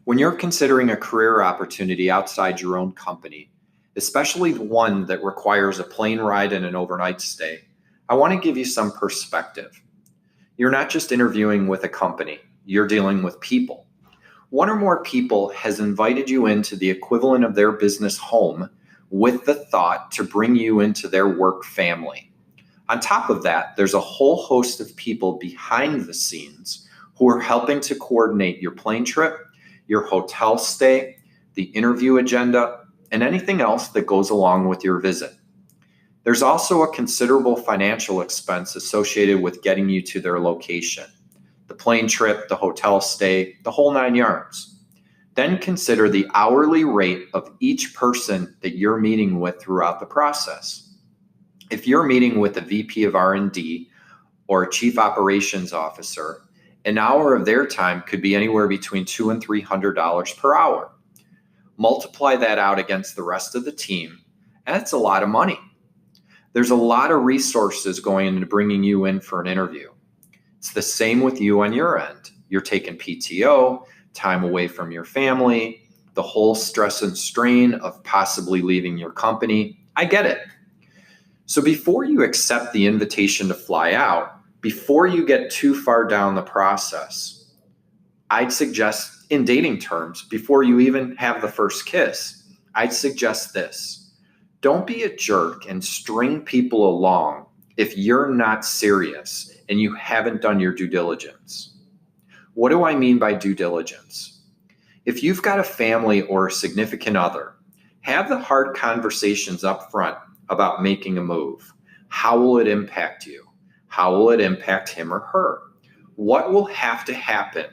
When you're considering a career opportunity outside your own company, especially one that requires a plane ride and an overnight stay, I want to give you some perspective. You're not just interviewing with a company, you're dealing with people. One or more people has invited you into the equivalent of their business home with the thought to bring you into their work family. On top of that, there's a whole host of people behind the scenes who are helping to coordinate your plane trip, your hotel stay, the interview agenda, and anything else that goes along with your visit. There's also a considerable financial expense associated with getting you to their location. The plane trip, the hotel stay, the whole 9 yards. Then consider the hourly rate of each person that you're meeting with throughout the process. If you're meeting with a VP of R&D or a chief operations officer, an hour of their time could be anywhere between $200 and $300 per hour. Multiply that out against the rest of the team, and that's a lot of money. There's a lot of resources going into bringing you in for an interview. It's the same with you on your end. You're taking PTO, time away from your family, the whole stress and strain of possibly leaving your company. I get it. So before you accept the invitation to fly out, before you get too far down the process, I'd suggest, in dating terms, before you even have the first kiss, I'd suggest this. Don't be a jerk and string people along if you're not serious and you haven't done your due diligence. What do I mean by due diligence? If you've got a family or a significant other, have the hard conversations up front about making a move. How will it impact you? How will it impact him or her? What will have to happen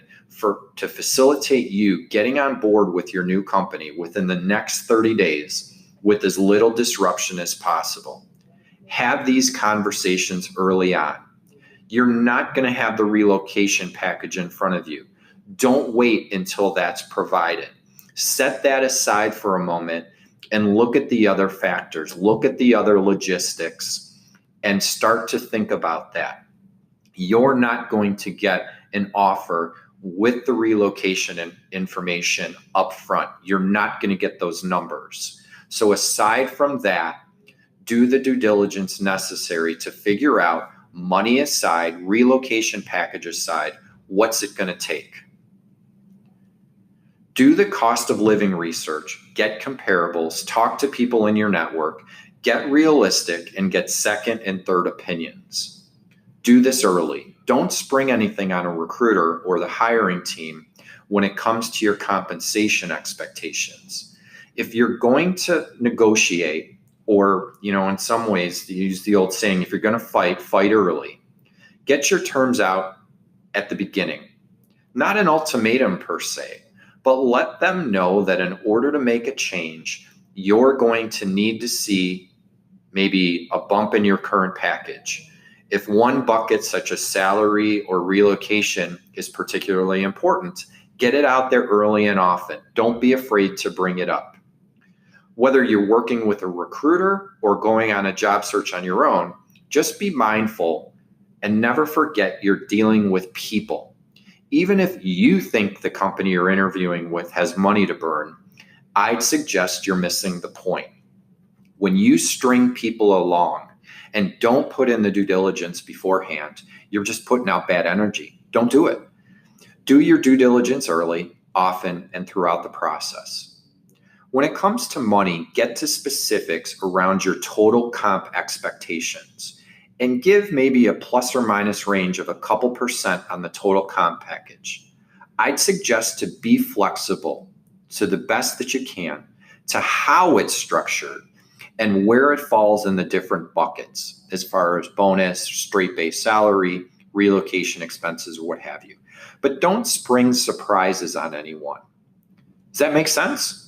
to facilitate you getting on board with your new company within the next 30 days with as little disruption as possible? Have these conversations early on. You're not going to have the relocation package in front of you. Don't wait until that's provided. Set that aside for a moment and look at the other factors. Look at the other logistics and start to think about that. You're not going to get an offer with the relocation information up front. You're not going to get those numbers. So aside from that, do the due diligence necessary to figure out, money aside, relocation package aside, what's it going to take? Do the cost of living research, get comparables, talk to people in your network, get realistic, and get second and third opinions. Do this early. Don't spring anything on a recruiter or the hiring team when it comes to your compensation expectations. If you're going to negotiate, or, in some ways, to use the old saying, if you're going to fight, fight early. Get your terms out at the beginning. Not an ultimatum per se, but let them know that in order to make a change, you're going to need to see maybe a bump in your current package. If one bucket, such as salary or relocation, is particularly important, get it out there early and often. Don't be afraid to bring it up. Whether you're working with a recruiter or going on a job search on your own, just be mindful and never forget you're dealing with people. Even if you think the company you're interviewing with has money to burn, I'd suggest you're missing the point. When you string people along and don't put in the due diligence beforehand, you're just putting out bad energy. Don't do it. Do your due diligence early, often, and throughout the process. When it comes to money, get to specifics around your total comp expectations and give maybe a plus or minus range of a couple percent on the total comp package. I'd suggest to be flexible to the best that you can to how it's structured and where it falls in the different buckets as far as bonus, straight base salary, relocation expenses, or what have you. But don't spring surprises on anyone. Does that make sense?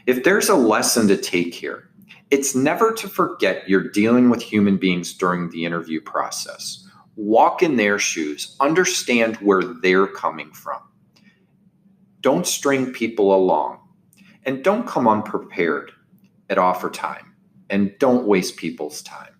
If there's a lesson to take here, it's never to forget you're dealing with human beings during the interview process. Walk in their shoes, understand where they're coming from. Don't string people along, and don't come unprepared at offer time. And don't waste people's time.